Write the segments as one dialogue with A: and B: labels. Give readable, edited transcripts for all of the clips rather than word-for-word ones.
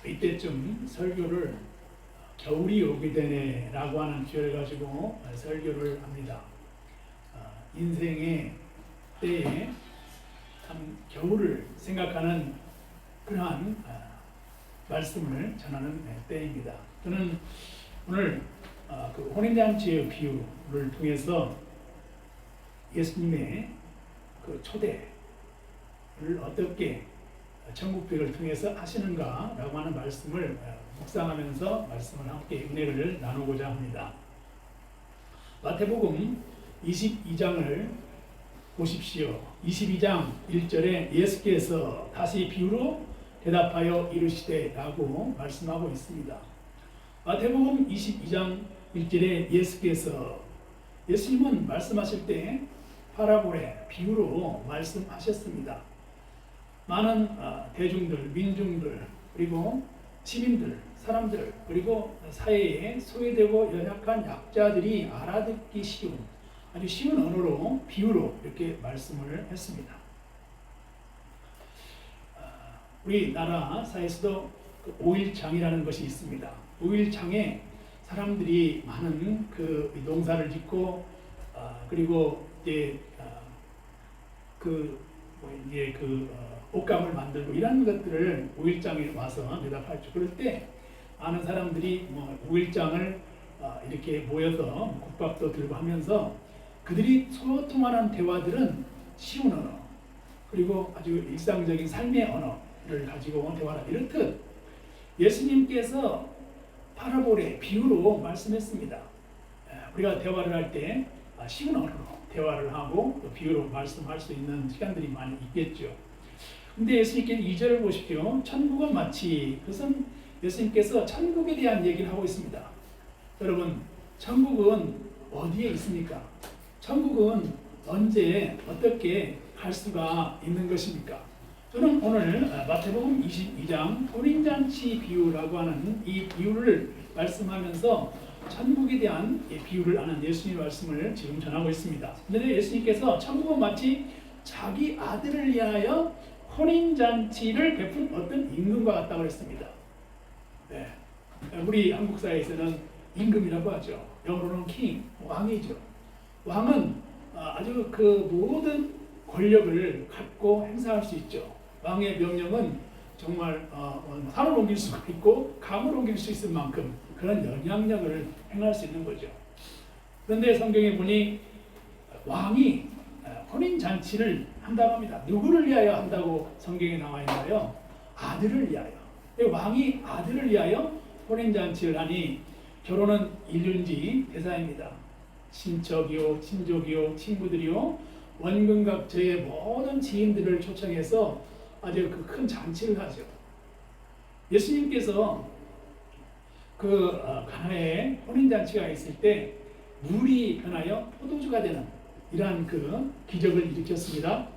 A: 이때쯤 설교를 겨울이 오게 되네 라고 하는 주제를 가지고 설교를 합니다. 인생의 때에 참 겨울을 생각하는 그러한 말씀을 전하는 때입니다. 저는 오늘 그 혼인잔치의 비유를 통해서 예수님의 그 초대를 어떻게 천국백을 통해서 하시는가라고 하는 말씀을 묵상하면서 말씀을 함께 은혜를 나누고자 합니다. 마태복음 22장을 보십시오. 22장 1절에 예수께서 다시 비유로 대답하여 이르시되 라고 말씀하고 있습니다. 마태복음 22장 1절에 예수님은 말씀하실 때 파라볼에 비유로 말씀하셨습니다. 많은 대중들, 민중들, 그리고 시민들, 사람들, 그리고 사회에 소외되고 연약한 약자들이 알아듣기 쉬운 아주 쉬운 언어로 비유로 이렇게 말씀을 했습니다. 우리나라 사회에서도 5.1장이라는 것이 있습니다. 5.1장에 사람들이 많은 그 농사를 짓고 그리고 이제 옷감을 만들고 이런 것들을 5.1장에 와서 대답하죠. 그럴 때 많은 사람들이 5.1장을 이렇게 모여서 국밥도 들고 하면서 그들이 소통하는 대화들은 쉬운 언어 그리고 아주 일상적인 삶의 언어를 가지고 대화를 이렇듯 예수님께서 파라볼의 비유로 말씀했습니다. 우리가 대화를 할 때 쉬운 언어로 대화를 하고 또 비유로 말씀할 수 있는 시간들이 많이 있겠죠. 근데 예수님께서 2절을 보십시오. 천국은 마치, 그것은 예수님께서 천국에 대한 얘기를 하고 있습니다. 여러분, 천국은 어디에 있습니까? 천국은 언제 어떻게 갈 수가 있는 것입니까? 저는 오늘 마태복음 22장 혼인잔치 비유라고 하는 이 비유를 말씀하면서 천국에 대한 비유를 하는 예수님의 말씀을 지금 전하고 있습니다. 그런데 예수님께서 천국은 마치 자기 아들을 위하여 혼인잔치를 베푼 어떤 임금과 같다고 그랬습니다. 네. 우리 한국 사회에서는 임금이라고 하죠. 영어로는 king, 왕이죠. 왕은 아주 그 모든 권력을 갖고 행사할 수 있죠. 왕의 명령은 정말 산을 옮길 수가 있고 강을 옮길 수 있을 만큼 그런 영향력을 행할 수 있는 거죠. 그런데 성경에 보니 왕이 혼인잔치를 한다고 합니다. 누구를 위하여 한다고 성경에 나와 있나요? 아들을 위하여. 왕이 아들을 위하여 혼인잔치를 하니 결혼은 일륜지 대사입니다. 친척이요, 친족이요, 친구들이요, 원근각저의 모든 지인들을 초청해서 아주 그 큰 잔치를 하죠. 예수님께서 그 가나에 혼인잔치가 있을 때 물이 변하여 포도주가 되는 이러한 그 기적을 일으켰습니다.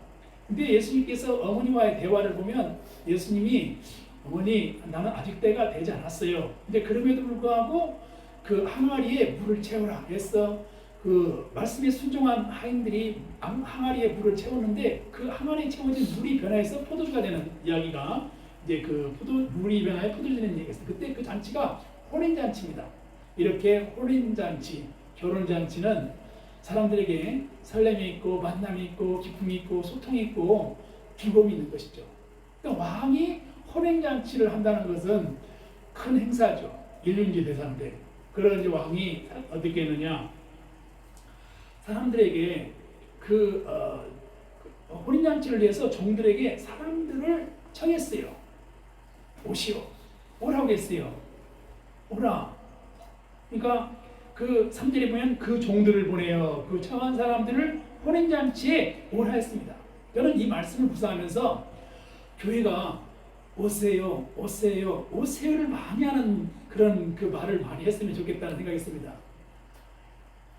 A: 근데 예수님께서 어머니와의 대화를 보면 예수님이 어머니 나는 아직 때가 되지 않았어요. 근데 그럼에도 불구하고 그 항아리에 물을 채우라 그래서 그 말씀에 순종한 하인들이 항아리에 물을 채웠는데 그 항아리에 채워진 물이 변해서 포도주가 되는 이야기가 이제 그 물이 변하여 포도주 되는 얘기였어요. 그때 그 잔치가 혼인잔치입니다. 이렇게 혼인잔치, 결혼잔치는 사람들에게 설렘이 있고 만남이 있고 기쁨이 있고 소통이 있고 즐거움이 있는 것이죠. 그러니까 왕이 혼인잔치를 한다는 것은 큰 행사죠. 일륜지 대사인데 그런 왕이 어떻게 했느냐? 사람들에게 혼인잔치를 위해서 종들에게 사람들을 청했어요. 오시오. 오라고 했어요. 오라. 그러니까 그 3절에 보면 그 종들을 보내요. 그 청한 사람들을 혼인잔치에 오라 했습니다. 저는 이 말씀을 묵상하면서 교회가 오세요, 오세요, 오세요를 많이 하는 그런 그 말을 많이 했으면 좋겠다는 생각이 있습니다.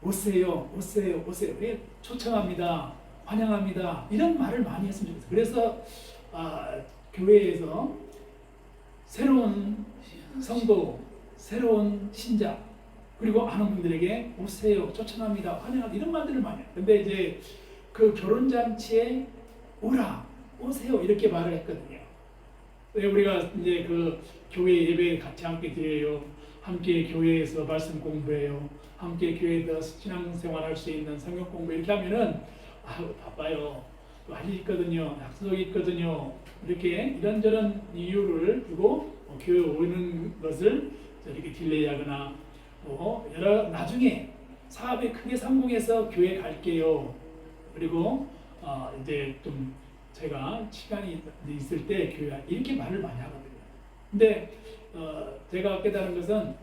A: 오세요, 오세요, 오세요. 초청합니다, 환영합니다. 이런 말을 많이 했으면 좋겠어요. 그래서 교회에서 새로운 성도, 새로운 신자, 그리고 아는 분들에게 오세요, 초청합니다, 환영합니다. 이런 말들을 많이 해요. 근데 이제 그 결혼잔치에 오라, 오세요 이렇게 말을 했거든요. 우리가 이제 그 교회 예배 같이 함께 드려요. 함께 교회에서 말씀 공부해요. 함께 교회에서 신앙생활할 수 있는 성경 공부 이렇게 하면은 바빠요. 할 일 있거든요. 약속이 있거든요. 이렇게 이런저런 이유를 두고 교회 오는 것을 이렇게 딜레이하거나 여러 나중에 사업에 크게 성공해서 교회 갈게요. 그리고 이제 좀 제가 시간이 있을 때 교회 이렇게 말을 많이 하거든요. 근데 제가 깨달은 것은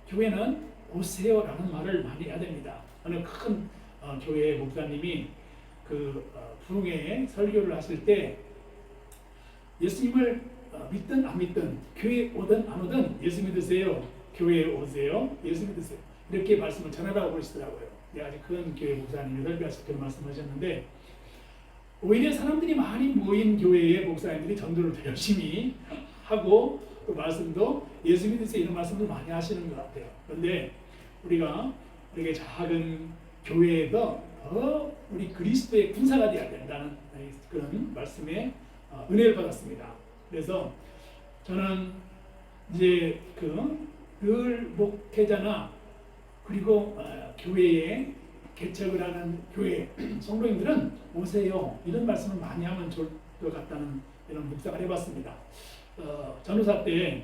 A: 교회는 오세요라는 말을 많이 해야 됩니다. 어느 큰 교회 목사님이 부흥회 설교를 하실 때 예수님을 믿든 안 믿든 교회 오든 안 오든 예수 믿으세요. 교회에 오세요. 예수 믿으세요. 이렇게 말씀을 전하라고 그러시더라고요. 아주 큰 교회 목사님이 설교하실 때 말씀하셨는데 오히려 사람들이 많이 모인 교회의 목사님들이 전도를 더 열심히 하고 또 말씀도 예수 믿으세요 이런 말씀을 많이 하시는 것 같아요. 그런데 우리가 이렇게 작은 교회에도 더 우리 그리스도의 군사가 되어야 된다는 그런 말씀에 은혜를 받았습니다. 그래서 저는 이제 늘 목회자나 그리고 교회에 개척을 하는 교회 성도님들은 오세요 이런 말씀을 많이 하면 좋을 것 같다는 이런 묵상을 해봤습니다. 전도사 때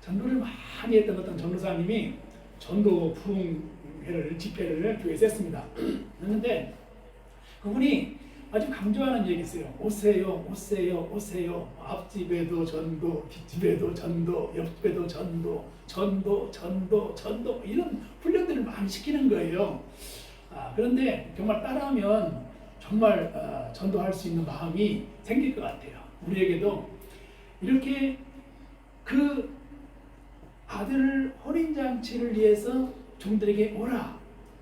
A: 전도를 많이 했던 어떤 전도사님이 전도 부흥회를 집회를 교회에서 했습니다. 했는데 그분이 아주 강조하는 얘기 있어요. 오세요, 오세요, 오세요. 앞집에도 전도, 뒷집에도 전도, 옆집에도 전도, 전도, 전도, 전도 이런 훈련들을 많이 시키는 거예요. 그런데 정말 따라하면 정말 전도할 수 있는 마음이 생길 것 같아요. 우리에게도 이렇게 그 아들 혼인잔치를 위해서 종들에게 오라,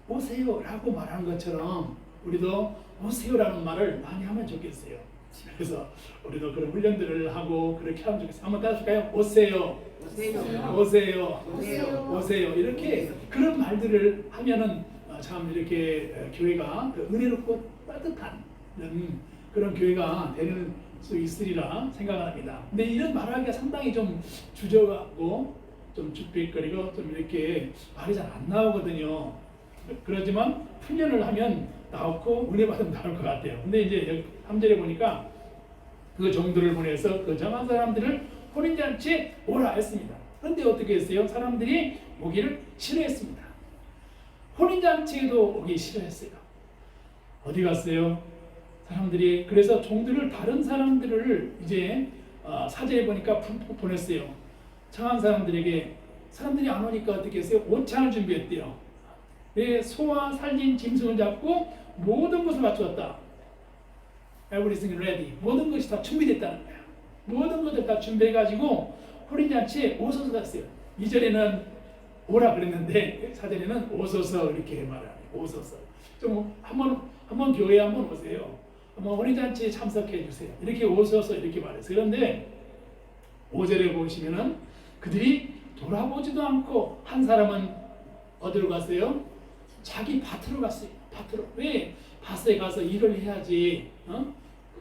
A: 오세요라고 말한 것처럼 우리도 오세요라는 말을 많이 하면 좋겠어요. 그래서 우리도 그런 훈련들을 하고 그렇게 하면 좋겠어요. 한번 따라할까요? 오세요, 오세요, 오세요, 오세요, 오세요. 이렇게 그런 말들을 하면은 참 이렇게 교회가 은혜롭고 따뜻한 그런 교회가 되는 수 있으리라 생각합니다. 근데 이런 말하기가 상당히 좀 주저하고 좀 쭈삣거리고 좀 이렇게 말이 잘 안 나오거든요. 그렇지만 훈련을 하면 나오고 은혜 받으면 나올 것 같아요. 근데 이제 3절에 보니까 그 종들을 보내서 그 정한 사람들을 혼인잔치에 오라 했습니다. 그런데 어떻게 했어요? 사람들이 오기를 싫어했습니다. 혼인잔치에도 오기 싫어했어요. 어디 갔어요? 사람들이 그래서 종들을 다른 사람들을 이제 사제에 보니까 보냈어요. 청한 사람들에게 사람들이 안 오니까 어떻게 했어요? 옷차를 준비했대요. 소와 살진 짐승을 잡고 모든 것을 갖추었다. Everything ready. 모든 것이 다 준비됐다는 거야. 모든 것을 다 준비해가지고 혼인잔치에 오소서 갔어요. 2절에는 오라 그랬는데 4절에는 오소서 이렇게 말하네요. 오소서. 좀 한번 교회에 한번 오세요. 한번 혼인잔치에 참석해 주세요. 이렇게 오소서 이렇게 말했어요. 그런데 5절에 보시면은 그들이 돌아보지도 않고 한 사람은 어디로 갔어요? 자기 밭으로 갔어요. 밭으로. 왜? 밭에 가서 일을 해야지.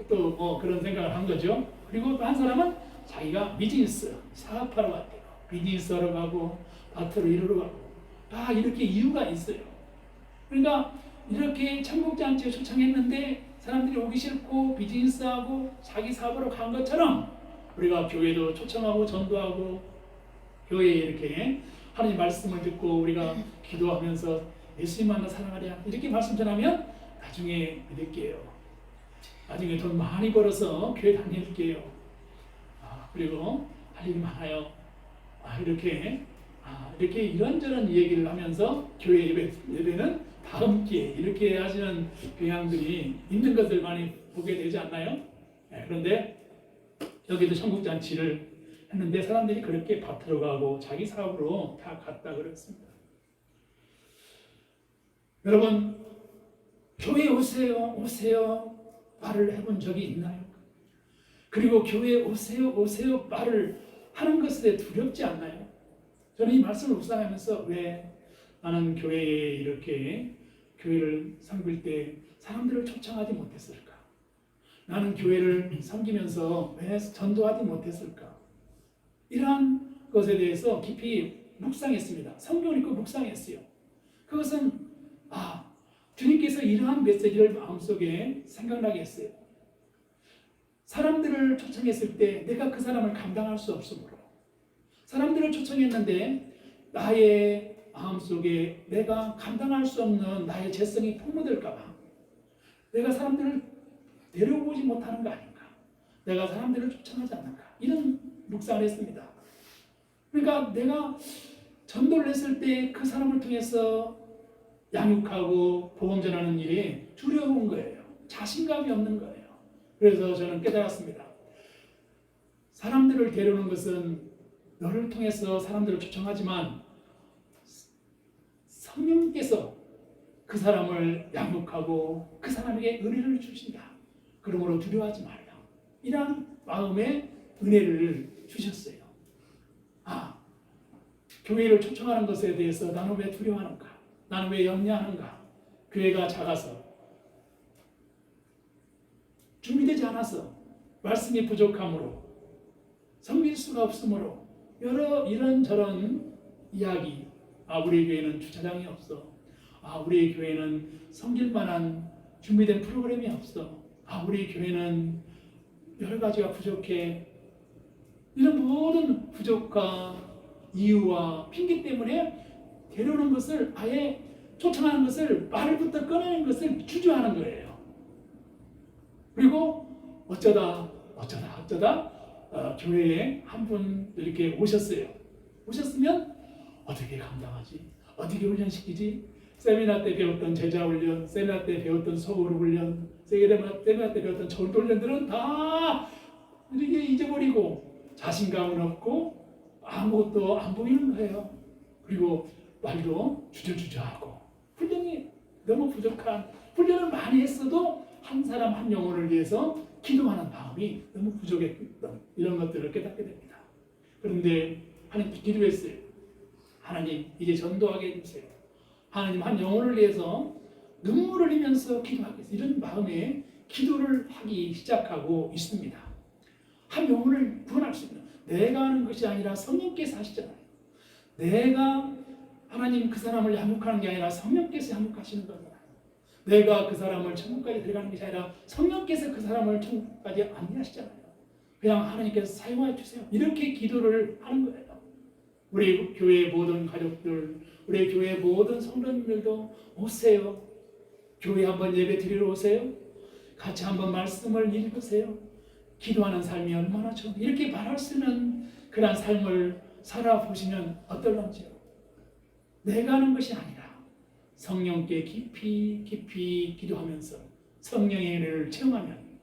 A: 또 그런 생각을 한 거죠. 그리고 또 한 사람은 자기가 비즈니스 사업하러 갔대요. 비즈니스 하러 가고 밭으로 일하러 가고 다 이렇게 이유가 있어요. 그러니까 이렇게 청국잔치에 초청했는데 사람들이 오기 싫고 비즈니스하고 자기 사업으로 간 것처럼 우리가 교회도 초청하고 전도하고 교회에 이렇게 하나님 말씀을 듣고 우리가 기도하면서 예수님 만나 사랑하랴 이렇게 말씀 전하면 나중에 믿을게요. 나중에 돈 많이 벌어서 교회 다닐게요. 그리고 할 일이 많아요. 이렇게 이런저런 얘기를 하면서 교회 예배는 다음 기회에 이렇게 하시는 경향들이 있는 것을 많이 보게 되지 않나요? 그런데 여기도 청국잔치를 했는데 사람들이 그렇게 밭으로 가고 자기 사업으로 다 갔다 그랬습니다. 여러분 교회 오세요 오세요 말을 해본 적이 있나요? 그리고 교회 오세요 오세요 말을 하는 것에 두렵지 않나요? 저는 이 말씀을 묵상하면서 왜 나는 교회에 이렇게 교회를 섬길 때 사람들을 초청하지 못했을까? 나는 교회를 섬기면서 왜 전도하지 못했을까? 이러한 것에 대해서 깊이 묵상했습니다. 성경을 읽고 묵상했어요. 그것은 주님께서 이러한 메시지를 마음속에 생각나게 했어요. 사람들을 초청했을 때 내가 그 사람을 감당할 수 없으므로, 사람들을 초청했는데 나의 마음속에 내가 감당할 수 없는 나의 죄성이 폭로될까 봐 내가 사람들을 데려오지 못하는 거 아닌가, 내가 사람들을 초청하지 않는가, 이런 묵상을 했습니다. 그러니까 내가 전도를 했을 때 그 사람을 통해서 양육하고 복음 전하는 일이 두려운 거예요. 자신감이 없는 거예요. 그래서 저는 깨달았습니다. 사람들을 데려오는 것은 너를 통해서 사람들을 초청하지만 성령께서 그 사람을 양육하고 그 사람에게 은혜를 주신다. 그러므로 두려워하지 말라. 이런 마음의 은혜를 주셨어요. 교회를 초청하는 것에 대해서 나는 왜 두려워하는가? 나는 왜 염려하는가? 교회가 작아서, 준비되지 않아서, 말씀이 부족함으로, 섬길 수가 없으므로, 여러 이런저런 이야기. 우리 교회는 주차장이 없어. 우리 교회는 섬길 만한 준비된 프로그램이 없어. 우리 교회는 여러 가지가 부족해. 이런 모든 부족과 이유와 핑계 때문에 데려오는 것을, 아예 초청하는 것을, 말부터 꺼내는 것을 주저하는 거예요. 그리고 어쩌다 교회에 한 분 이렇게 오셨어요. 오셨으면 어떻게 감당하지? 어떻게 훈련시키지? 세미나 때 배웠던 제자 훈련, 세미나 때 배웠던 소그룹 훈련, 세미나 때 배웠던 전도 훈련들은 다 이렇게 잊어버리고 자신감은 없고 아무것도 안 보이는 거예요. 그리고 말도 주저주저하고 훈련이 너무 부족한, 훈련을 많이 했어도 한 사람 한 영혼을 위해서 기도하는 마음이 너무 부족했던 이런 것들을 깨닫게 됩니다. 그런데 하나님께 기도했어요. 하나님, 이제 전도하게 해주세요. 하나님, 한 영혼을 위해서 눈물을 흘리면서 기도하겠어요. 이런 마음에 기도를 하기 시작하고 있습니다. 한 영혼을 구원할 수 있는, 내가 하는 것이 아니라 성령께서 하시잖아요. 내가 하나님 그 사람을 양육하는 게 아니라 성령께서 양육하시는 거잖아요. 내가 그 사람을 천국까지 데려가는 것이 아니라 성령께서 그 사람을 천국까지 안내하시잖아요. 그냥 하나님께서 사용해 주세요. 이렇게 기도를 하는 거예요. 우리 교회 모든 가족들, 우리 교회 모든 성도님들도 오세요. 교회 한번 예배 드리러 오세요. 같이 한번 말씀을 읽으세요. 기도하는 삶이 얼마나 좋은, 이렇게 말할 수 있는 그런 삶을 살아보시면 어떨런지요. 내가 하는 것이 아니라 성령께 깊이 기도하면서 성령의 은혜를 체험하면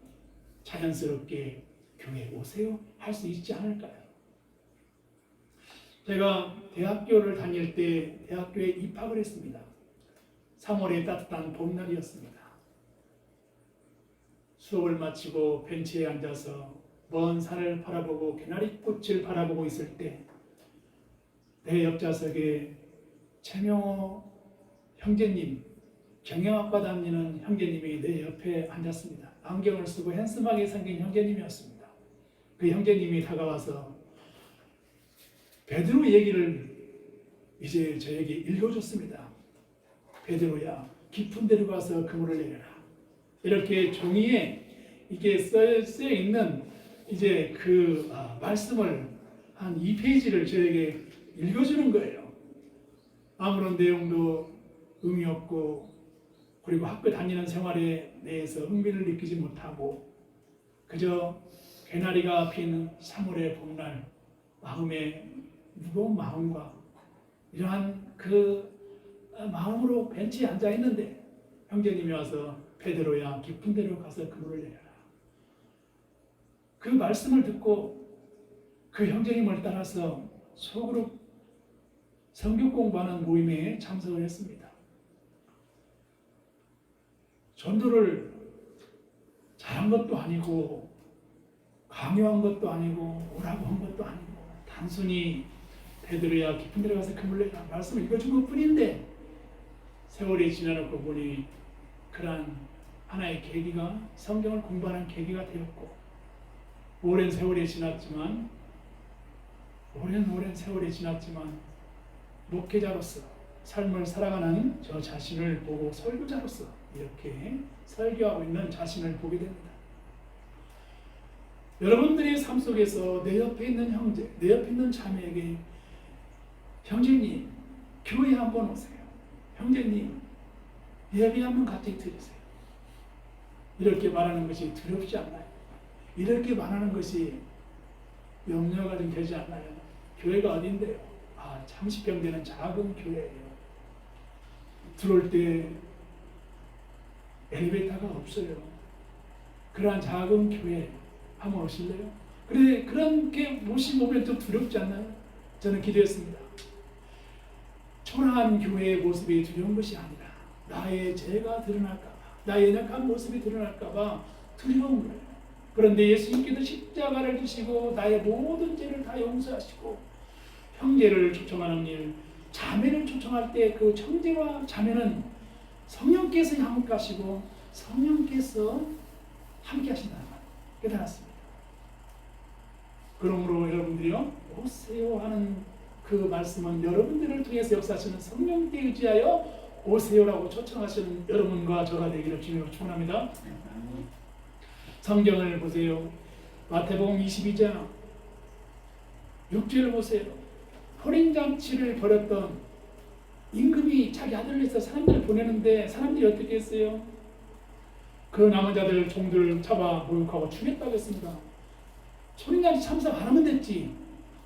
A: 자연스럽게 교회에 오세요 할 수 있지 않을까요? 제가 대학교를 다닐 때 대학교에 입학을 했습니다. 3월의 따뜻한 봄날이었습니다. 수업을 마치고 벤치에 앉아서 먼 산을 바라보고 개나리꽃을 바라보고 있을 때 내 옆좌석에 최명호 형제님, 경영학과 다니는 형제님이 내 옆에 앉았습니다. 안경을 쓰고 핸섬하게 생긴 형제님이었습니다. 그 형제님이 다가와서 베드로 얘기를 이제 저에게 읽어줬습니다. 베드로야, 깊은 데로 가서 그물을 내려라. 이렇게 종이에 이게 쓰여 있는 이제 그 말씀을 한 2페이지를 저에게 읽어주는 거예요. 아무런 내용도 의미 없고, 그리고 학교 다니는 생활에 대해서 흥미를 느끼지 못하고 그저 개나리가 핀 3월의 봄날, 마음의 무거운 마음과 이러한 그 마음으로 벤치에 앉아 있는데 형제님이 와서 베드로야, 깊은 데로 가서 그물을 내려라. 그 말씀을 듣고 그 형제님을 따라서 소그룹 성경 공부하는 모임에 참석을 했습니다. 전도를 잘한 것도 아니고 강요한 것도 아니고 오라고 한 것도 아니고 단순히 베드로야, 깊은 데로 가서 그물을 내라 말씀을 읽어준 것 뿐인데 세월이 지나놓고 보니 그런 하나의 계기가, 성경을 공부하는 계기가 되었고, 오랜 세월이 지났지만 목회자로서 삶을 살아가는 저 자신을 보고, 설교자로서 이렇게 설교하고 있는 자신을 보게 됩니다. 여러분들의 삶 속에서 내 옆에 있는 형제, 내 옆에 있는 자매에게 형제님, 교회 한번 오세요. 형제님, 예배 한번 같이 드리세요. 이렇게 말하는 것이 두렵지 않나요? 이렇게 말하는 것이 염려가 좀 되지 않나요? 교회가 어딘데요? 장시병 되는 작은 교회예요. 들어올 때 엘리베이터가 없어요. 그러한 작은 교회 한번 오실래요? 그래, 그렇게 모시고 오면 좀 두렵지 않나요? 저는 기도했습니다. 초라한 교회의 모습이 두려운 것이 아니라 나의 죄가 드러날까봐, 나의 연약한 모습이 드러날까봐 두려운 거예요. 그런데 예수님께서 십자가를 지시고 나의 모든 죄를 다 용서하시고 형제를 초청하는 일, 자매를 초청할 때 그 형제와 자매는 성령께서 함께하시고 성령께서 함께하신다는 말 깨달았습니다. 그러므로 여러분들이요, 오세요 하는 그 말씀은 여러분들을 통해서 역사하시는 성령께 의지하여 오세요라고 초청하시는 여러분과 저가 되기를 주님으로 축원합니다. 성경을 보세요. 마태복음 22장 6절을 보세요. 혼인잔치를 벌였던 임금이 자기 아들을 해서 사람들을 보내는데 사람들이 어떻게 했어요? 그 남은 자들 종들을 잡아 모욕하고 죽였다고 했습니다. 혼인잔치 참석 안 하면 됐지,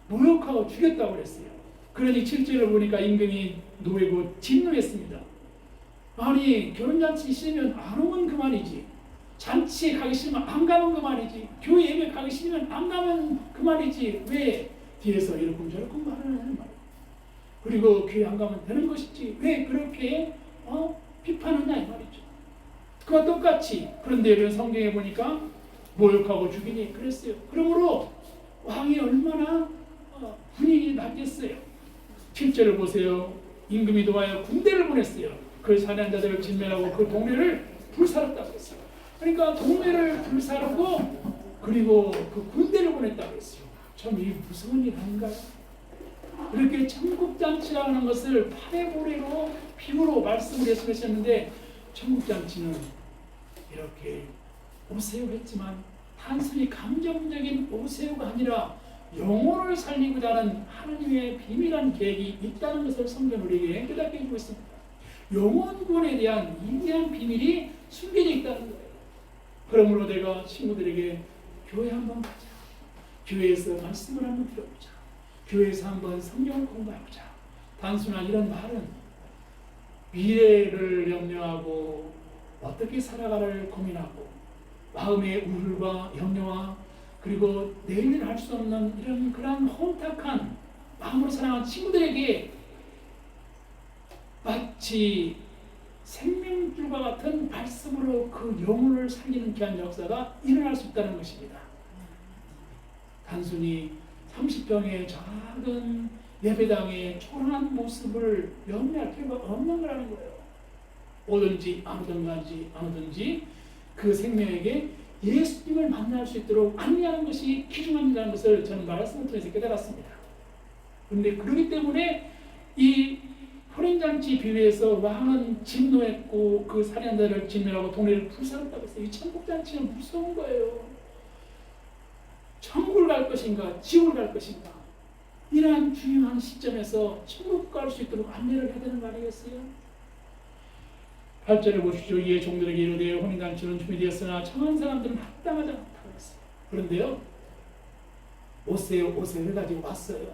A: 모욕하고 죽였다고 그랬어요. 그러니 7절을 보니까 임금이 노이고 진노했습니다. 아니, 결혼잔치 싫으면 안 오면 그만이지, 잔치에 가기 싫으면 안 가면 그만이지, 교회 예배 가기 싫으면 안 가면 그만이지, 왜 뒤에서 이렇게 저렇게 말을 하는 말이야. 그리고 교회 안 가면 되는 것이지 왜 그렇게 비판하냐 이 말이죠. 그와 똑같이, 그런데 성경에 보니까 모욕하고 죽이니 그랬어요. 그러므로 왕이 얼마나 분위기 났겠어요. 7절을 보세요. 임금이 도하여 군대를 보냈어요. 그 사냥자들을 진멸하고 그 동네를 불살았다고 했어요. 그러니까 동네를 불사르고 그리고 그 군대를 보냈다고 했어요. 참 이 무서운 일 아닌가요? 이렇게 천국잔치라는 것을 파레보레로 비유로 말씀을 했었는데, 천국잔치는 이렇게 오세요 했지만 단순히 감정적인 오세요가 아니라 영혼을 살리고자 하는 하나님의 비밀한 계획이 있다는 것을 성경은 우리에게 깨닫게 해주고 있습니다. 영혼 구원에 대한 위대한 비밀이 숨겨져 있다는 거예요. 그러므로 내가 친구들에게 교회 한번 가자, 교회에서 말씀을 한번 들어보자, 교회에서 한번 성경을 공부해보자, 단순한 이런 말은 미래를 염려하고 어떻게 살아가를 고민하고 마음의 우울과 염려와 그리고 내일을 할 수 없는 이런 그런 혼탁한 마음으로 살아가는 친구들에게 마치 생명줄과 같은 말씀으로 그 영혼을 살리는 귀한 역사가 일어날 수 있다는 것입니다. 단순히 30평의 작은 예배당의 초라한 모습을 염려할 필요가 없는 거라는 거예요. 오든지 아무든지 그 생명에게 예수님을 만날 수 있도록 안내하는 것이 귀중합니다는 것을 저는 말씀을 통해서 깨달았습니다. 그런데 그렇기 때문에 이 혼인잔치 비유에서 왕은 진노했고 그 살인자를 진멸하고 동네를 불살랐다고 했어요. 이 천국잔치는 무서운 거예요. 천국을 갈 것인가 지옥을 갈 것인가, 이러한 중요한 시점에서 천국 갈 수 있도록 안내를 해야 되는 거 아니겠어요? 8절을 보십시오. 이에 종들에게 이르되 혼인잔치는 준비되었으나 청한 사람들은 합당하지 않다고 했어요. 그런데요, 오세요 해가지고 왔어요.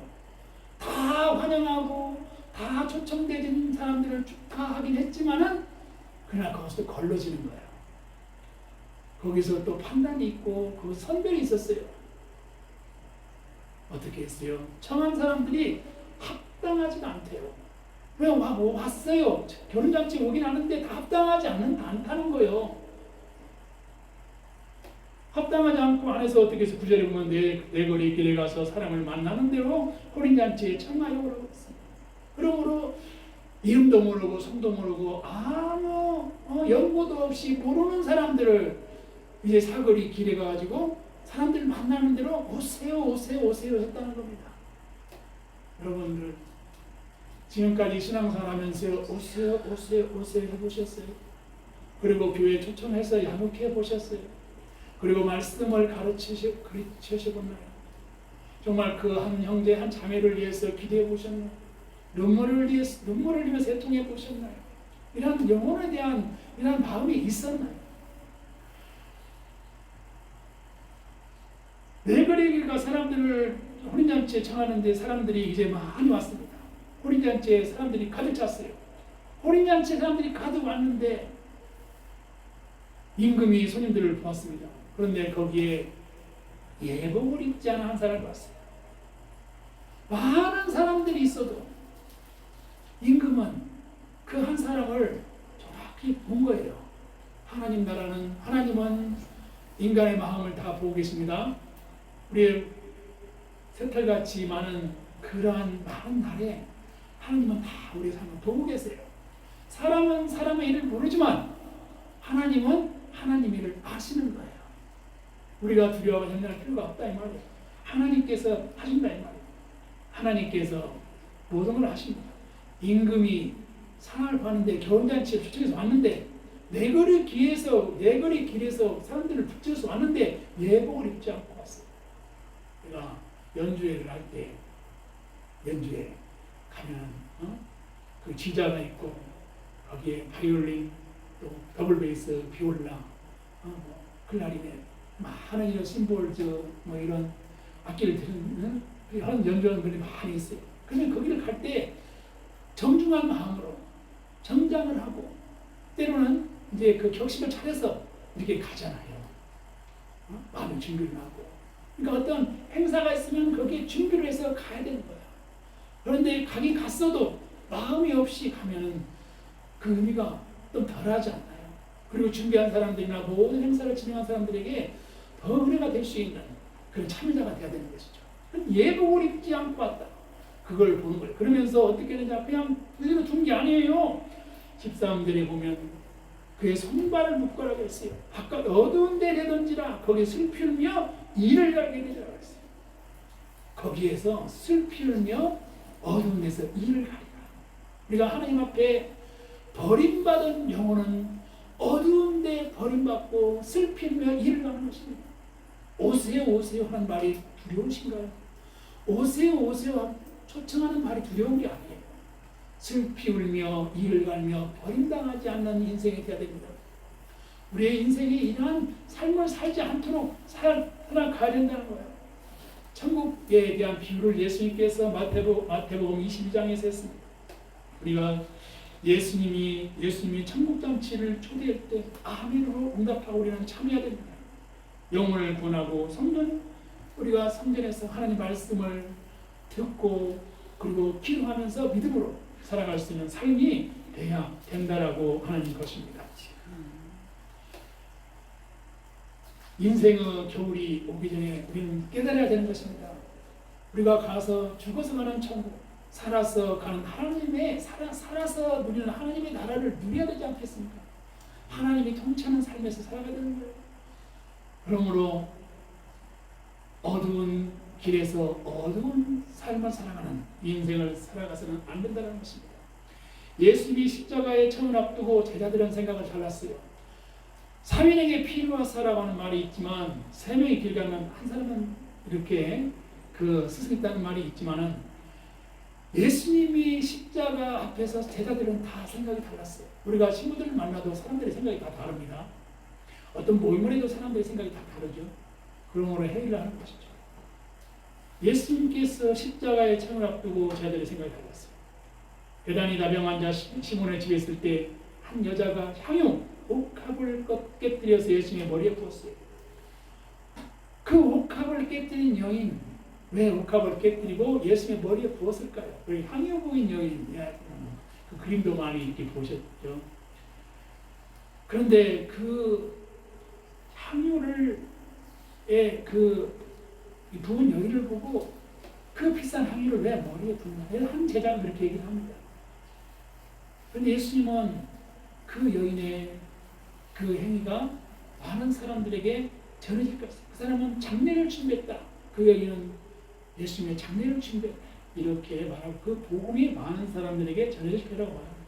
A: 다 환영하고 다 초청되는 사람들을 축하하긴 했지만은 그날 거기서 걸러지는 거예요. 거기서 또 판단이 있고 그 선별이 있었어요. 어떻게 했어요? 청한 사람들이 합당하지가 않대요. 왜 왔어요? 결혼잔치 오긴 하는데 다 합당하지 않다는 거예요. 합당하지 않고 안에서 어떻게 해서 9절에 보면 내 거리 길에 가서 사람을 만나는 대로 혼인잔치에 청하려고 그러고 있습니다. 그러므로 이름도 모르고 성도 모르고 아무 연고도 없이 모르는 사람들을 이제 사거리 길에 가가지고 사람들 만나는 대로 오세요 오세요 오세요 했다는 겁니다. 여러분들 지금까지 신앙생활 하면서 오세요 오세요 오세요 해보셨어요? 그리고 교회 초청해서 양육해 보셨어요? 그리고 말씀을 가르치셔보나요? 정말 그 한 형제 한 자매를 위해서 기도해 보셨나요? 눈물을 흘리면서 애통해 보셨나요? 이런 영혼에 대한 이런 마음이 있었나요? 내거리가 사람들을 혼인잔치에 청하는데 사람들이 이제 많이 왔습니다. 혼인잔치에 사람들이 가득 찼어요. 혼인잔치에 사람들이 가득 왔는데 임금이 손님들을 보았습니다. 그런데 거기에 예복을 입지 않은 한 사람이 왔어요. 많은 사람들이 있어도 임금은 그 한 사람을 정확히 본 거예요. 하나님은 인간의 마음을 다 보고 계십니다. 우리 새털같이 많은 그러한 많은 날에 하나님은 다 우리 삶을 보고 계세요. 사람은 사람의 일을 모르지만 하나님은 하나님의 일을 아시는 거예요. 우리가 두려워하고 염려할 필요가 없다 이 말이에요. 하나님께서 하신다 이 말이에요. 하나님께서 모든 걸 하십니다. 임금이 상을 봤는데 결혼잔치에 초청해서 왔는데 내거리 길에서 사람들을 붙여서 왔는데 예복을 입지 않고 왔어요. 우리가 연주회를 할 때 연주회 가면 그 지자가 있고 거기에 바이올린 또 더블 베이스 비올라 클라리넷 많은 이런 심볼 뭐 이런 악기를 들은 이런 연주하는 분들이 많이 있어요. 그러면 거기를 갈 때 정중한 마음으로 정장을 하고 때로는 이제 그 격식을 차려서 이렇게 가잖아요. 많은 준비를 하고. 그러니까 어떤 행사가 있으면 거기에 준비를 해서 가야 되는 거야. 그런데 가긴 갔어도 마음이 없이 가면은 그 의미가 좀 덜하지 않나요? 그리고 준비한 사람들이나 모든 행사를 진행한 사람들에게 더 은혜가 될 수 있는 그런 참여자가 되어야 되는 것이죠. 예복을 입지 않고 왔다. 그걸 보는 거예요. 그러면서 어떻게 되냐? 그냥 그대로 둔 게 아니에요. 13절에 보면 그의 손발을 묶으라고 했어요. 바깥 어두운 데 내던지라 거기 슬피 울며 이를 갈게 되라고 했어요. 거기에서 슬피 울며 어두운 데서 이를 가리라. 우리가 하나님 앞에 버림받은 영혼은 어두운 데 버림받고 슬피 울며 이를 가는 것입니다. 오세요 오세요 하는 말이 두려우신가요? 오세요 오세요 초청하는 말이 두려운 게 아니에요. 슬피 울며 이를 갈며 버림당하지 않는 인생이 되어야 됩니다. 우리의 인생이 이러한 삶을 살지 않도록 살아가야 된다는 거예요. 천국에 대한 비유를 예수님께서 마태복음 22장에서 했습니다. 우리가 예수님이 천국 잔치를 초대할 때 아멘으로 응답하고 우리는 참여해야 됩니다. 영혼을 구원하고 우리가 성전에서 하나님 말씀을 듣고 그리고 기도하면서 믿음으로 살아갈 수 있는 삶이 돼야 된다라고 하는 것입니다. 인생의 겨울이 오기 전에 우리는 깨달아야 되는 것입니다. 우리가 가서 죽어서 가는 천국, 살아서 가는 살아서 누리는 하나님의 나라를 누려야 되지 않겠습니까? 하나님이 통치하는 삶에서 살아가야 되는 거예요. 그러므로 어두운 길에서 어두운 삶을 살아가는 인생을 살아가서는 안 된다는 것입니다. 예수님이 십자가의 처음을 앞두고 제자들은 생각을 잘랐어요. 3인에게 필요하사라고 하는 말이 있지만 3명이 길 가면 한 사람은 이렇게 스승 있다는 말이 있지만은 예수님이 십자가 앞에서 제자들은 다 생각이 달랐어요. 우리가 친구들을 만나도 사람들의 생각이 다 다릅니다. 어떤 모임을 해도 사람들의 생각이 다 다르죠. 그러므로 회의를 하는 것이죠. 예수님께서 십자가의 창을 앞두고 제자들의 생각이 달랐어요. 배단이 나병 환자 시몬의 집에 있을 때 한 여자가 향유 옥합을 깨뜨려서 예수님의 머리에 부었어요. 그 옥합을 깨뜨린 여인, 왜 옥합을 깨뜨리고 예수님의 머리에 부었을까요? 그 향유 부인 여인, 그 그림도 많이 이렇게 보셨죠. 그런데 그 향유를 부은 여인을 보고 그 비싼 향유를 왜 머리에 붓나? 한 제자가 그렇게 얘기를 합니다. 그런데 예수님은 그 여인의 그 행위가 많은 사람들에게 전해질 것이다. 그 사람은 장례를 준비했다. 그 여인은 예수님의 장례를 준비했다. 이렇게 말하고 그 복음이 많은 사람들에게 전해질 거라고 말합니다.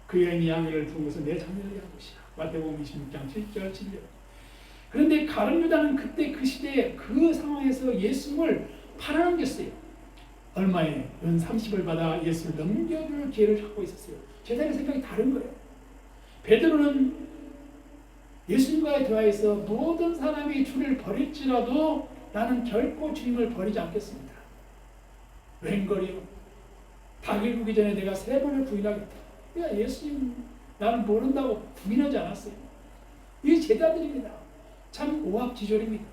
A: 그 여인이 양해를 둔 것은 내 장례를 위한 것이야. 마태복음 26장 7절 7절. 그런데 가룟 유다는 그때 그 시대에 그 상황에서 예수님을 팔아넘겼어요. 얼마에? 은 30을 받아 예수를 넘겨줄 기회를 갖고 있었어요. 제자의 생각이 다른 거예요. 베드로는 예수님과의 대화에서 모든 사람이 주를 버릴지라도 나는 결코 주님을 버리지 않겠습니다. 웬걸이요? 닭을 구기 전에 내가 3번을 부인하겠다. 야, 예수님 나는 모른다고 부인하지 않았어요. 이 제자들입니다. 참 오합지졸입니다.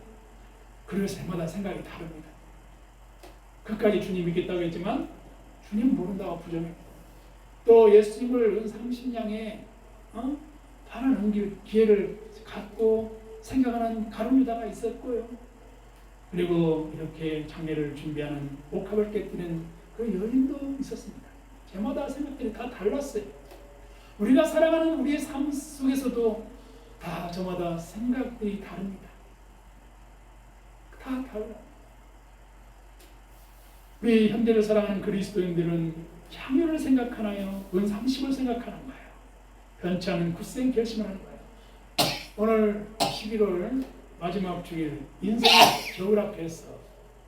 A: 그래서 해마다 생각이 다릅니다. 끝까지 주님 믿겠다고 했지만 주님 모른다고 부정했고, 또 예수님을 은 30냥에 팔아 넘길 기회를 갖고 생각하는 가룟 유다가 있었고요. 그리고 이렇게 장례를 준비하는 옥합을 깨뜨리는 그 여인도 있었습니다. 저마다 생각들이 다 달랐어요. 우리가 살아가는 우리의 삶 속에서도 다 저마다 생각들이 다릅니다. 다 달라요. 우리 현대를 살아가는 그리스도인들은 향유를 생각하나요? 은 30을 생각하는가요? 변치 않은 굳센 결심을 하는 거예요. 오늘 11월 마지막 주일 인생의 겨울 앞에서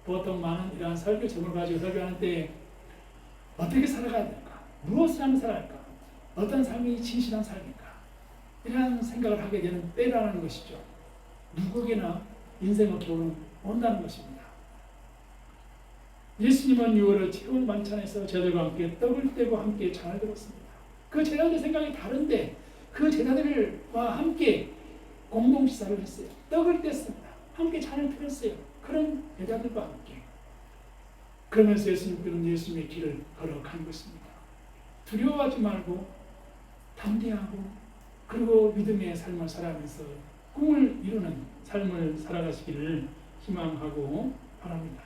A: 보통 많은 이러한 설교 제목을 가지고 설교하는 때 어떻게 살아가야 될까? 무엇을 하면 살아갈까? 어떤 삶이 진실한 삶일까? 이런 생각을 하게 되는 때라는 것이죠. 누구에게나 인생의 겨울은 온다는 것입니다. 예수님은 6월의 최후 만찬에서 제자들과 함께 떡을 떼고 함께 잔을 들었습니다. 그 제자들의 생각이 다른데 그 제자들과 함께 공동식사를 했어요. 떡을 뗐습니다. 함께 잔을 들었어요. 그런 제자들과 함께. 그러면서 예수님께서는 예수님의 길을 걸어간 것입니다. 두려워하지 말고 담대하고 그리고 믿음의 삶을 살아가면서 꿈을 이루는 삶을 살아가시기를 희망하고 바랍니다.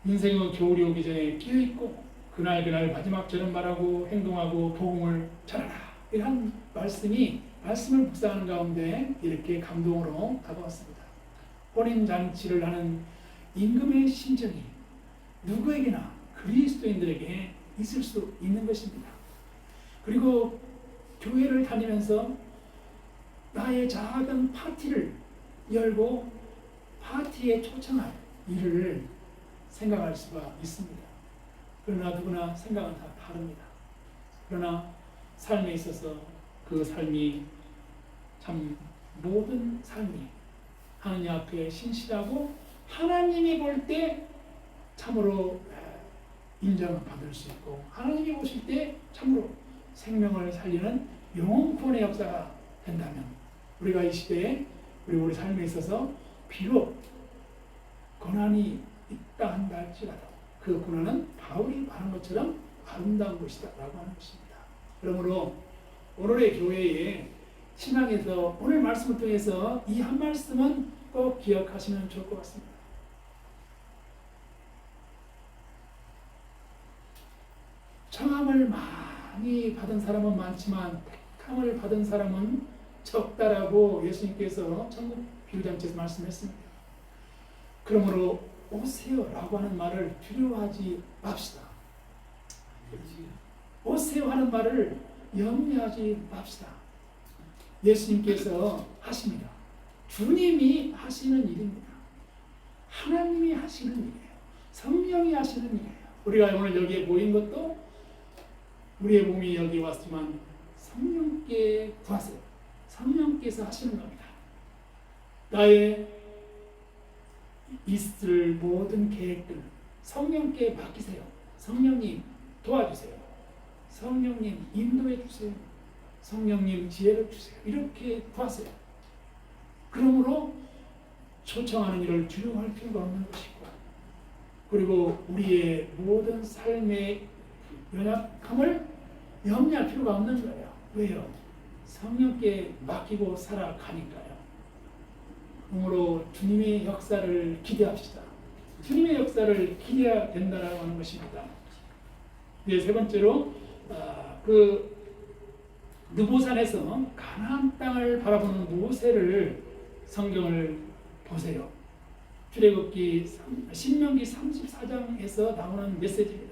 A: 인생의 겨울이 오기 전에 끼어있고 그날 마지막 절은 말하고 행동하고 복음을 전하라. 이런 말씀을 묵상하는 가운데 이렇게 감동으로 다가왔습니다. 혼인잔치를 하는 임금의 심정이 누구에게나 그리스도인들에게 있을 수 있는 것입니다. 그리고 교회를 다니면서 나의 작은 파티를 열고 파티에 초청할 일을 생각할 수가 있습니다. 그러나 누구나 생각은 다 다릅니다. 그러나 삶에 있어서 그 삶이 참 모든 삶이 하나님 앞에 신실하고 하나님이 볼 때 참으로 인정을 받을 수 있고 하나님이 보실 때 참으로 생명을 살리는 영혼구원의 역사가 된다면 우리가 이 시대에 우리 삶에 있어서 비록 고난이 있다 한다 할지라도 그 고난은 바울이 말한 것처럼 아름다운 것이다 라고 하는 것입니다. 그러므로 오늘의 교회에 신앙에서 오늘 말씀을 통해서 이 한 말씀은 꼭 기억하시면 좋을 것 같습니다. 청함을 많이 받은 사람은 많지만 택함을 받은 사람은 적다라고 예수님께서 천국 비유장치에서 말씀했습니다. 그러므로 오세요라고 하는 말을 두려워하지 맙시다. 오세요 하는 말을 염려하지 맙시다. 예수님께서 하십니다. 주님이 하시는 일입니다. 하나님이 하시는 일이에요. 성령이 하시는 일이에요. 우리가 오늘 여기에 모인 것도 우리의 몸이 여기 왔지만 성령께 구하세요. 성령께서 하시는 겁니다. 나의 있을 모든 계획들 성령께 맡기세요. 성령님 도와주세요. 성령님 인도해 주세요. 성령님 지혜를 주세요. 이렇게 구하세요. 그러므로 초청하는 일을 두려워할 필요가 없는 것이고 그리고 우리의 모든 삶의 연약함을 염려할 필요가 없는 거예요. 왜요? 성령께 맡기고 살아가니까요. 그러므로 주님의 역사를 기대합시다. 주님의 역사를 기대해야 된다라고 하는 것입니다. 이제 세 번째로 그 느보산에서 가나안 땅을 바라보는 모세를 성경을 보세요. 출애굽기 신명기 34장에서 나오는 메시지입니다.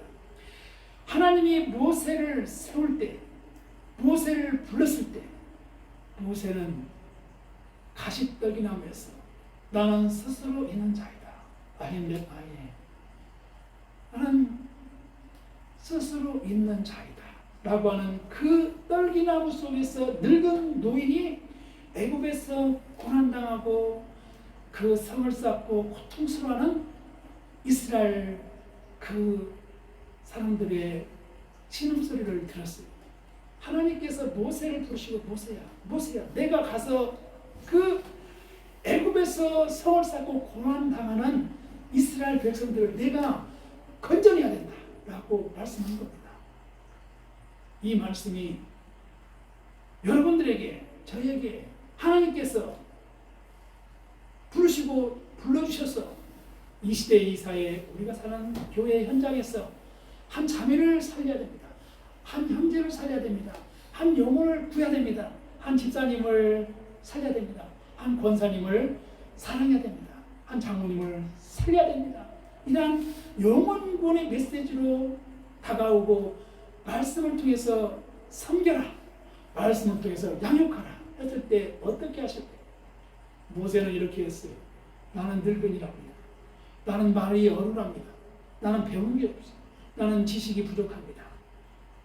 A: 하나님이 모세를 세울 때, 모세를 불렀을 때, 모세는 가시떡이 나무에서 나는 스스로 있는 자이다. 아닌데 아예 나는 스스로 있는 자이다. 라고 하는 그 떨기나무 속에서 늙은 노인이 애굽에서 고난당하고 그 성을 쌓고 고통스러워하는 이스라엘 그 사람들의 신음소리를 들었어요. 하나님께서 모세를 부르시고 모세야 내가 가서 그 애굽에서 성을 쌓고 고난당하는 이스라엘 백성들을 내가 건져내야 된다 라고 말씀한 겁니다. 이 말씀이 여러분들에게 저에게 하나님께서 부르시고 불러주셔서 이 시대 이 사회에 우리가 사는 교회 현장에서 한 자매를 살려야 됩니다. 한 형제를 살려야 됩니다. 한 영혼을 구해야 됩니다. 한 집사님을 살려야 됩니다. 한 권사님을 사랑해야 됩니다. 한 장로님을 살려야 됩니다. 이러한 영혼군의 메시지로 다가오고 말씀을 통해서 섬겨라, 말씀을 통해서 양육하라 했을 때 어떻게 하실까요? 모세는 이렇게 했어요. 나는 늙은이랍니다. 나는 말이 어눌합니다. 나는 배운 게 없어. 나는 지식이 부족합니다.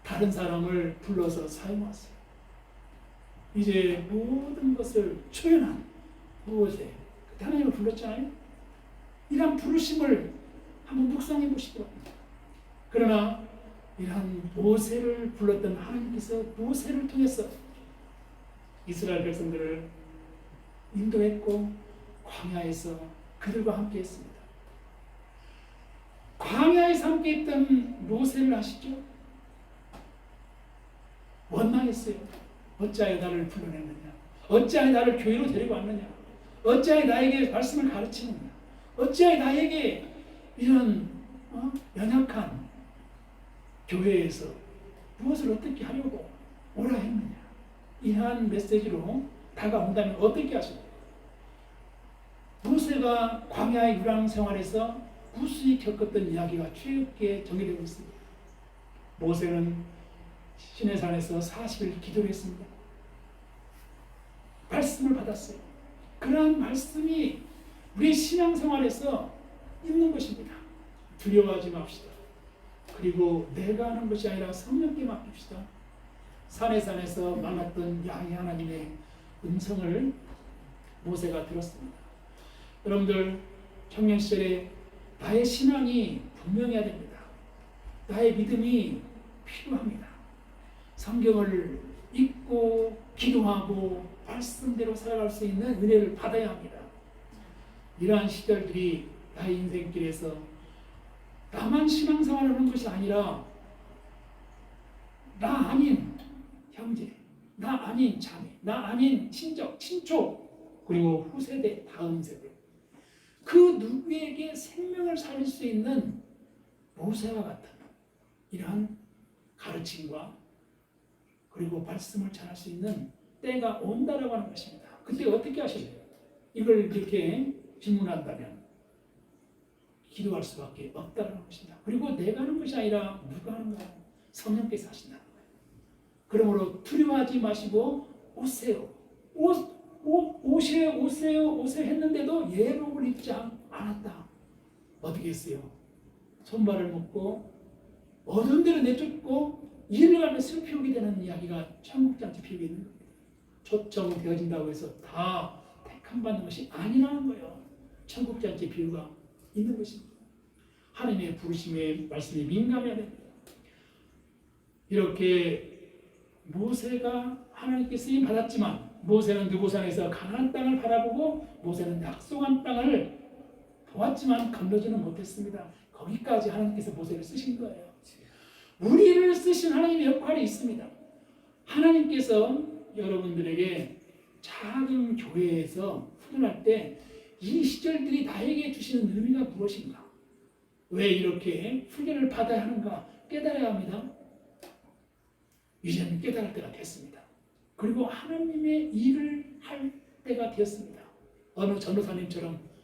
A: 다른 사람을 불러서 사용하세요. 이제 모든 것을 초연한 모세, 그때 하나님을 불렀잖아요. 이러한 부르심을 한번 묵상해 보시기 바랍니다. 그러나 이러한 모세를 불렀던 하나님께서 모세를 통해서 이스라엘 백성들을 인도했고 광야에서 그들과 함께 했습니다. 광야에서 함께 했던 모세를 아시죠? 원망했어요. 어찌하여 나를 불러냈느냐? 어찌하여 나를 교회로 데리고 왔느냐? 어찌하여 나에게 말씀을 가르치느냐? 어찌하여 나에게 이런 연약한 교회에서 무엇을 어떻게 하려고 오라 했느냐? 이러한 메시지로 다가온다면 어떻게 하실까요? 모세가 광야의 유랑 생활에서 무수히 겪었던 이야기가 출애굽기에 정리되고 있습니다. 모세는 시내산에서 40일 기도를 했습니다. 말씀을 받았어요. 그러한 말씀이 우리 신앙생활에서 있는 것입니다. 두려워하지 맙시다. 그리고 내가 하는 것이 아니라 성령께 맡깁시다. 산에서 만났던 야훼 하나님의 음성을 모세가 들었습니다. 여러분들 청년 시절에 나의 신앙이 분명해야 됩니다. 나의 믿음이 필요합니다. 성경을 읽고 기도하고 말씀대로 살아갈 수 있는 은혜를 받아야 합니다. 이러한 시절들이 나의 인생길에서 나만 신앙생활을 하는 것이 아니라 나 아닌 형제, 나 아닌 자매, 나 아닌 친족, 그리고 후세대, 다음 세대 그 누구에게 생명을 살릴 수 있는 모세와 같은 이러한 가르침과 그리고 말씀을 전할 수 있는 때가 온다라고 하는 것입니다. 그때 어떻게 하실래요? 이걸 이렇게 질문한다면 기도할 수밖에 없다는 것입니다. 그리고 내가 하는 것이 아니라 누가 하는 거예요? 성령께서 하신다는 거예요. 그러므로 두려워하지 마시고 오세요. 오세요 했는데도 예복을 입지 않았다. 어떻게 했어요? 손발을 묶고 어두운 데로 내쫓고 이를 가면 슬피 오게 되는 이야기가 천국잔치 피우게 있는 겁니다. 초청되어진다고 해서 다 택함받는 것이 아니라는 거예요. 천국잔치 비유가 있는 것입니다. 하나님의 부르심의 말씀이 민감해야 됩니다. 이렇게 모세가 하나님께 쓰임 받았지만 모세는 느보산에서 가나안 땅을 바라보고 모세는 약속한 땅을 보았지만 건너지는 못했습니다. 거기까지 하나님께서 모세를 쓰신 거예요. 우리를 쓰신 하나님의 역할이 있습니다. 하나님께서 여러분들에게 작은 교회에서 훈련할 때 이 시절들이 나에게 주시는 의미가 무엇인가? 왜 이렇게 훈련을 받아야 하는가 깨달아야 합니다. 이제는 깨달을 때가 됐습니다. 그리고 하나님의 일을 할 때가 되었습니다. 어느 전도사님처럼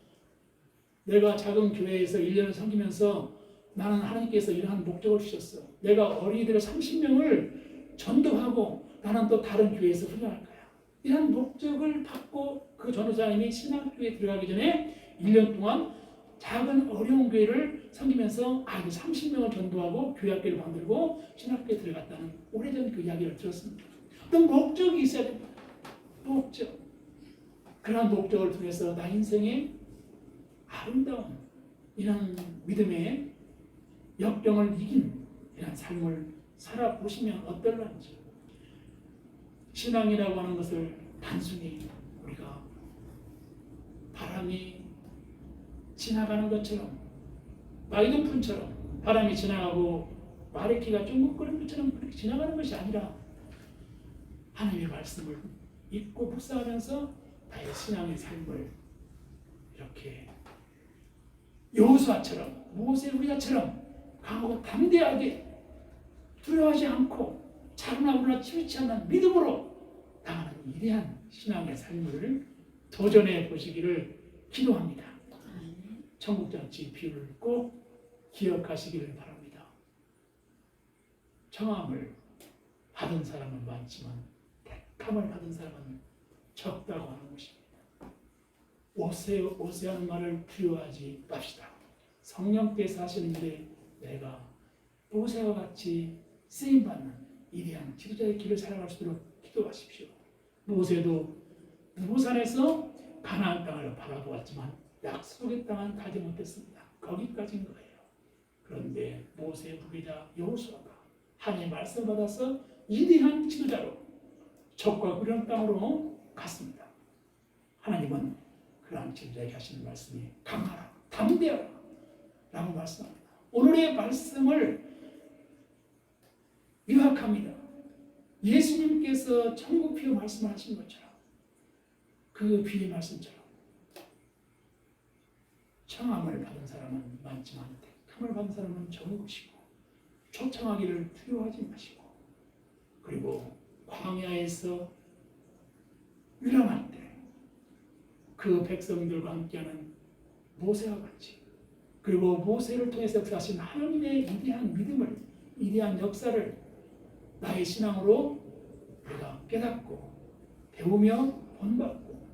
A: 내가 작은 교회에서 1년을 섬기면서 나는 하나님께서 이러한 목적을 주셨어. 내가 어린이들 30명을 전도하고 나는 또 다른 교회에서 훈련할 거야. 이런 목적을 받고 그 전도사님이 신학교에 들어가기 전에 1년 동안 작은 어려운 교회를 섬기면서 아이들 30명을 전도하고 교회학교를 만들고 신학교에 들어갔다는 오래전 그 이야기를 들었습니다. 어떤 목적이 있어야 됩니다. 목적. 그런 목적을 통해서 나 인생의 아름다운 이런 믿음의 역경을 이긴 이런 삶을 살아보시면 어떨런지. 신앙이라고 하는 것을 단순히 우리가 바람이 지나가는 것처럼 마이동풍처럼 바람이 지나가고 마르키가 쫑긋거리는 것처럼 그렇게 지나가는 것이 아니라 하나님의 말씀을 읽고 묵상하면서 나의 신앙의 삶을 이렇게 여호수아처럼 모세 우리자처럼 강하고 담대하게 두려워하지 않고 차분하거나 치우치 않는 믿음으로 나가는 위대한 신앙의 삶을 도전해 보시기를 기도합니다. 청국장치 비유를 꼭 기억하시기를 바랍니다. 청함을 받은 사람은 많지만 택함을 받은 사람은 적다고 하는 것입니다. 오세하는 말을 두려워하지 맙시다. 성령께서 하시는데 내가 모세와 같이 쓰임받는 위대한 지도자의 길을 살아갈 수 있도록 기도하십시오. 모세도 누보산에서 가나안 땅을 바라보았지만 약속의 땅은 가지 못했습니다. 거기까지인 거예요. 그런데 모세의 후계자 여호수아가 하나님의 말씀 받아서 위대한 지도자로 적과 구령 땅으로 갔습니다. 하나님은 그러한 지도자에게 하시는 말씀이 강하라, 담대하라 라고 말씀합니다. 오늘의 말씀을 요약합니다. 예수님께서 천국 비유 말씀하신 것처럼 그 비유의 말씀처럼 청함을 받은 사람은 많지만 택함을 받은 사람은 적은 것이고 초청하기를 두려워하지 마시고 그리고 광야에서 유랑할 때 그 백성들과 함께하는 모세와 같이 그리고 모세를 통해서 역사하신 하나님의 위대한 믿음을 위대한 역사를 나의 신앙으로 우리가 깨닫고 배우며 본받고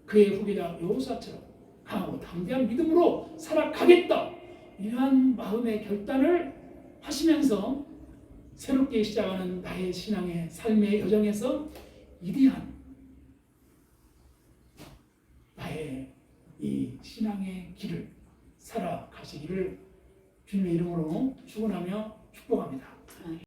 A: 그의 후계자 여호수아처럼 강하고 담대한 믿음으로 살아가겠다 이러한 마음의 결단을 하시면서 새롭게 시작하는 나의 신앙의 삶의 여정에서 위대한 나의 이 신앙의 길을 살아가시기를 주님의 이름으로 축원하며 축복합니다.